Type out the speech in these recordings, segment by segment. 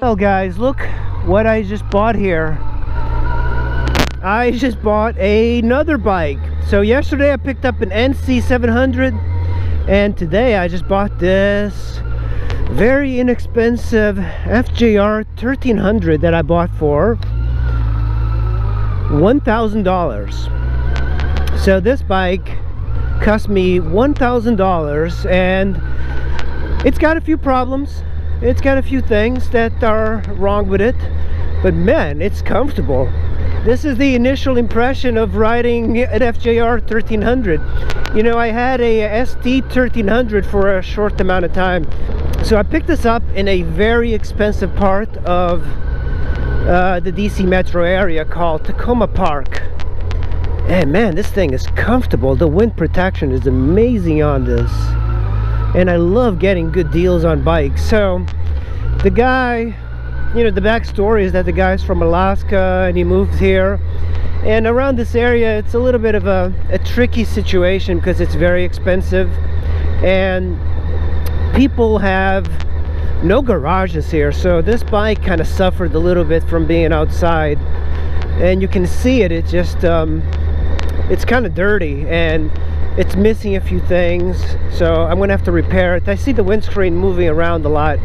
Well guys, look what I just bought here. I just bought another bike. So yesterday I picked up an NC700, and today I just bought this very inexpensive fjr1300 that I bought for $1,000. So this bike cost me $1,000, and it's got a few problems. It's got a few things that are wrong with it, but man, it's comfortable. This is the initial impression of riding an fjr1300. You know, I had a ST1300 for a short amount of time, so I picked this up in a very expensive part of the DC metro area called Tacoma Park. And man, this thing is comfortable. The wind protection is amazing on this, and I love getting good deals on bikes. So the guy, you know, the backstory is that the guy's from Alaska and he moved here, and around this area it's a little bit of a tricky situation because it's very expensive and people have no garages here. So this bike kind of suffered a little bit from being outside, and you can see it. It just it's kind of dirty and it's missing a few things, so I'm gonna have to repair it. I see the windscreen moving around a lot,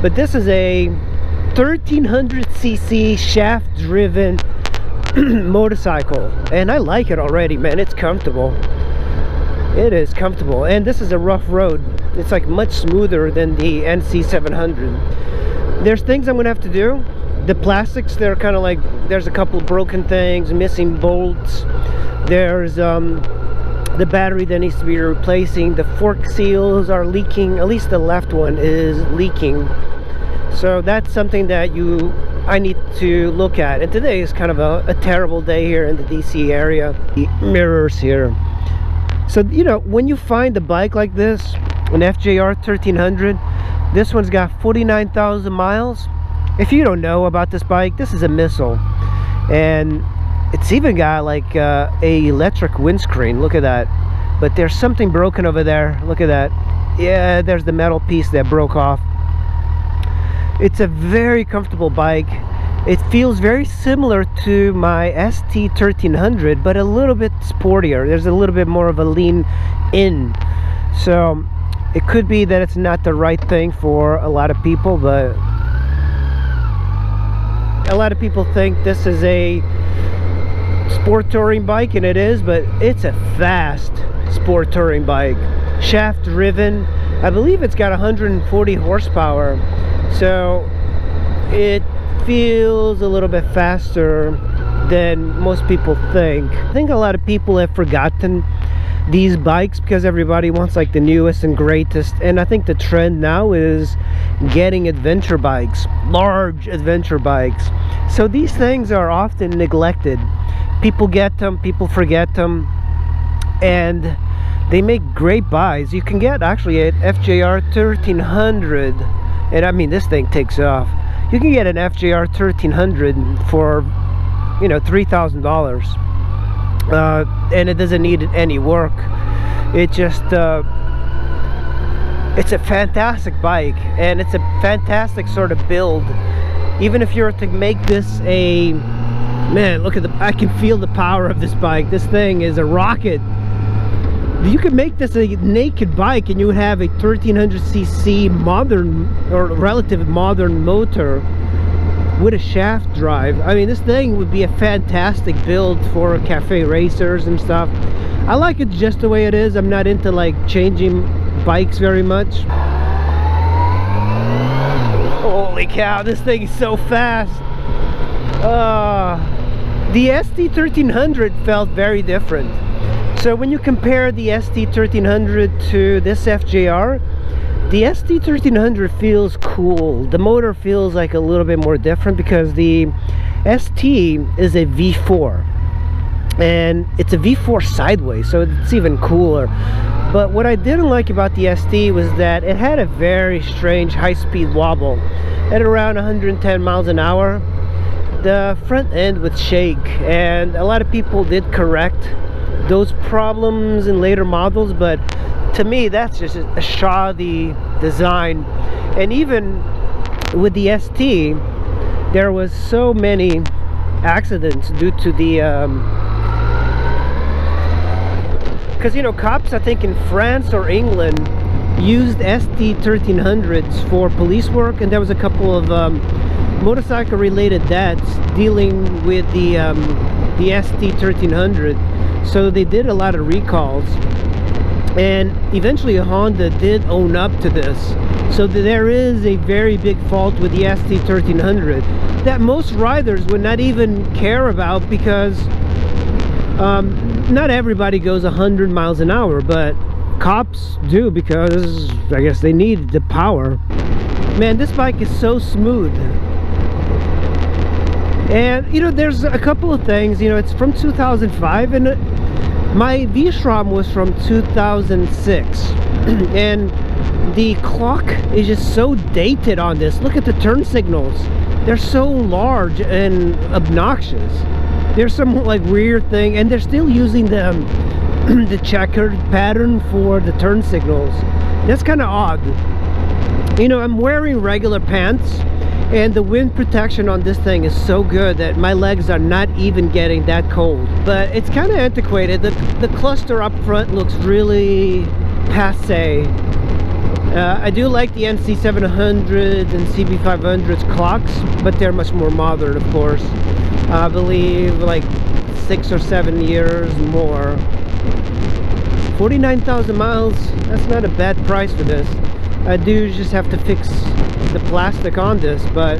but this is a 1300cc shaft driven motorcycle, and I like it already, man. It's comfortable. It is comfortable, and this is a rough road. It's like much smoother than the NC700. There's things I'm gonna have to do. The plastics, they're kind of like, there's a couple of broken things, missing bolts. There's the battery that needs to be replacing. The fork seals are leaking. At least the left one is leaking. So that's something that I need to look at. And today is kind of a terrible day here in the DC area. The mirrors here. So, you know, when you find a bike like this, an fjr1300, this one's got 49,000 miles. If you don't know about this bike, this is a missile. And it's even got like a electric windscreen. Look at that. But there's something broken over there. Look at that. Yeah, there's the metal piece that broke off. It's a very comfortable bike. It feels very similar to my ST1300, but a little bit sportier. There's a little bit more of a lean in. So it could be that it's not the right thing for a lot of people, but a lot of people think this is a sport touring bike, and it is, but it's a fast sport touring bike, shaft driven. I believe it's got 140 horsepower, so it feels a little bit faster than most people think. I think a lot of people have forgotten these bikes because everybody wants like the newest and greatest, and I think the trend now is getting adventure bikes, large adventure bikes. So these things are often neglected. People get them, people forget them, and they make great buys. You can get actually an fjr1300, and I mean, this thing takes off. You can get an fjr1300 for, you know, $3,000, and it doesn't need any work. It just it's a fantastic bike, and it's a fantastic sort of build. Even if you were to make this a, man, look at I can feel the power of this bike. This thing is a rocket. You could make this a naked bike and you would have a 1300cc modern or relative modern motor with a shaft drive. I mean, this thing would be a fantastic build for cafe racers and stuff. I like it just the way it is. I'm not into like changing bikes very much. Holy cow, this thing is so fast. The ST1300 felt very different. So when you compare the ST1300 to this FJR, the ST1300 feels cool. The motor feels like a little bit more different because the ST is a V4, and it's a V4 sideways, so it's even cooler. But what I didn't like about the ST was that it had a very strange high-speed wobble. At around 110 miles an hour, the front end would shake, and a lot of people did correct those problems in later models, but to me that's just a shoddy design. And even with the ST, there was so many accidents due to the because, you know, cops, I think in France or England, used ST1300s for police work, and there was a couple of motorcycle related deaths dealing with the ST1300. So they did a lot of recalls, and eventually Honda did own up to this. So there is a very big fault with the ST1300 that most riders would not even care about, because not everybody goes 100 miles an hour, but cops do, because I guess they need the power. Man, this bike is so smooth. And you know, there's a couple of things. You know, it's from 2005, and my V-Strom was from 2006. And the clock is just so dated on this. Look at the turn signals. They're so large and obnoxious. There's some like weird thing, and they're still using the checkered pattern for the turn signals. That's kind of odd. You know, I'm wearing regular pants, and the wind protection on this thing is so good that my legs are not even getting that cold. But it's kind of antiquated. The cluster up front looks really passe. I do like the NC700s and CB500s clocks, but they're much more modern, of course. I believe like 6 or 7 years more. 49,000 miles, that's not a bad price for this. I do just have to fix the plastic on this, but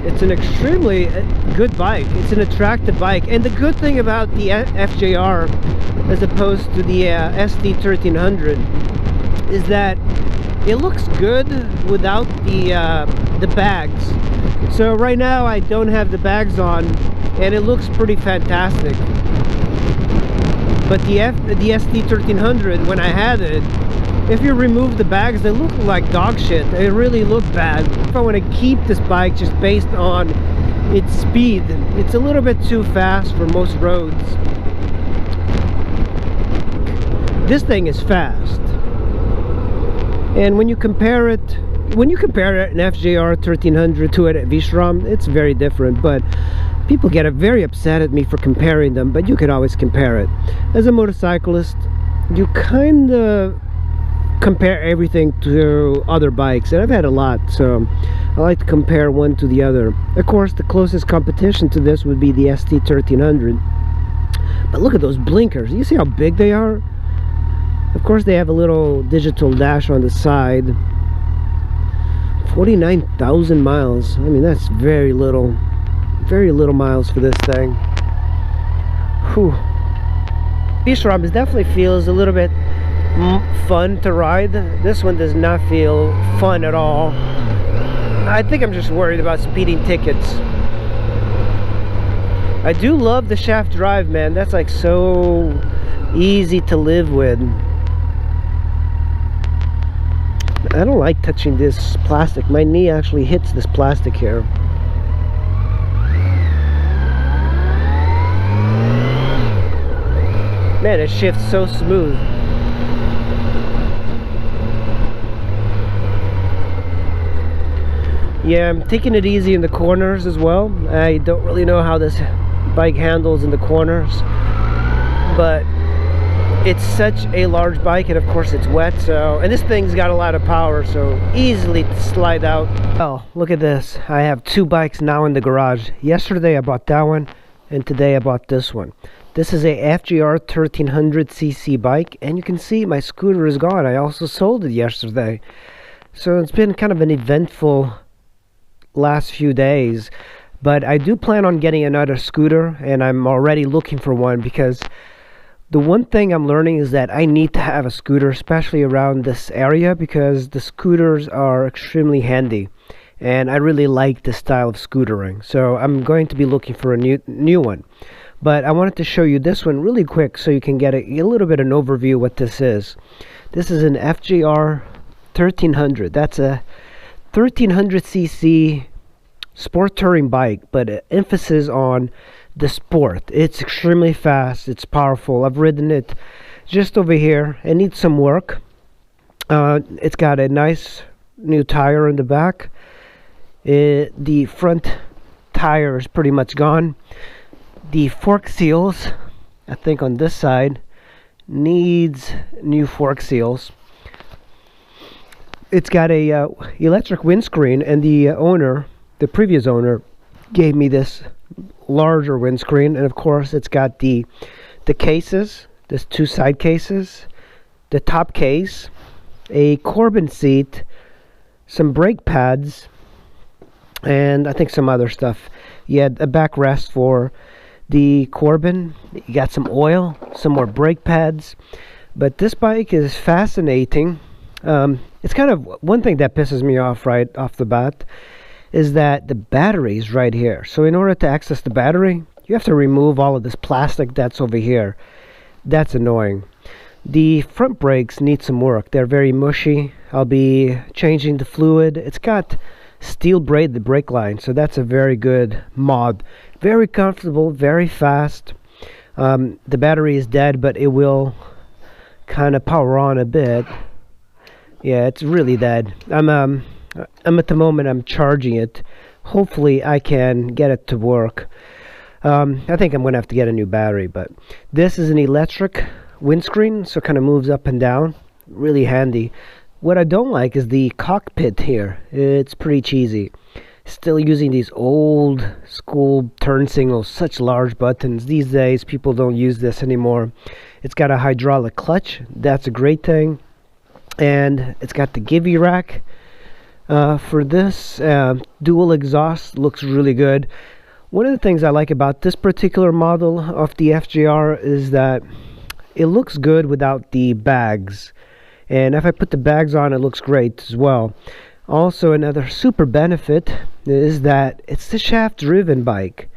it's an extremely good bike. It's an attractive bike, and the good thing about the FJR as opposed to the ST1300 is that it looks good without the bags. So right now I don't have the bags on, and it looks pretty fantastic. But the ST1300, when I had it, if you remove the bags, they look like dog shit. They really look bad. If I want to keep this bike just based on its speed, it's a little bit too fast for most roads. This thing is fast. And when you compare it, an FJR 1300 to a V-Strom, it's very different. But people get very upset at me for comparing them, but you can always compare it. As a motorcyclist, you kind of compare everything to other bikes, and I've had a lot, so I like to compare one to the other. Of course, the closest competition to this would be the ST1300. But look at those blinkers. You see how big they are? Of course, they have a little digital dash on the side. 49,000 miles. I mean, that's very little miles for this thing. Whew. V-Strom definitely feels a little bit fun to ride. This one does not feel fun at all. I think I'm just worried about speeding tickets. I do love the shaft drive, man. That's like so easy to live with. I don't like touching this plastic. My knee actually hits this plastic here. Man, it shifts so smooth. Yeah, I'm taking it easy in the corners as well. I don't really know how this bike handles in the corners, but it's such a large bike, and of course it's wet, so, and this thing's got a lot of power, so easily to slide out. Oh, look at this. I have two bikes now in the garage. Yesterday I bought that one, and today I bought this one. This is a FJR 1300cc bike, and you can see my scooter is gone. I also sold it yesterday. So it's been kind of an eventful last few days, but I do plan on getting another scooter, and I'm already looking for one, because the one thing I'm learning is that I need to have a scooter, especially around this area, because the scooters are extremely handy, and I really like this style of scootering. So I'm going to be looking for a new one. But I wanted to show you this one really quick so you can get a little bit of an overview of what this is. This is an FJR 1300. That's a 1300cc sport touring bike, but emphasis on the sport. It's extremely fast, it's powerful. I've ridden it just over here. It needs some work. It's got a nice new tire in the back. The front tire is pretty much gone. The fork seals, I think on this side, needs new fork seals. It's got a electric windscreen, and the previous owner, gave me this larger windscreen, and of course it's got the cases, there's two side cases, the top case, a Corbin seat, some brake pads, and I think some other stuff. You had a backrest for the Corbin. You got some oil, some more brake pads. But this bike is fascinating. It's kind of one thing that pisses me off right off the bat is that the battery is right here. So in order to access the battery, you have to remove all of this plastic that's over here. That's annoying. The front brakes need some work. They're very mushy. I'll be changing the fluid. It's got steel braided brake line, so that's a very good mod. Very comfortable, very fast. The battery is dead, but it will kind of power on a bit. Yeah, it's really dead. I'm at the moment I'm charging it. Hopefully I can get it to work. I think I'm gonna have to get a new battery, but this is an electric windscreen, so it kind of moves up and down. Really handy. What I don't like is the cockpit here. It's pretty cheesy. Still using these old school turn signals, such large buttons. These days people don't use this anymore. It's got a hydraulic clutch. That's a great thing. And it's got the give rack for this. Dual exhaust looks really good. One of the things I like about this particular model of the FJR is that it looks good without the bags. And if I put the bags on, it looks great as well. Also, another super benefit is that it's the shaft driven bike.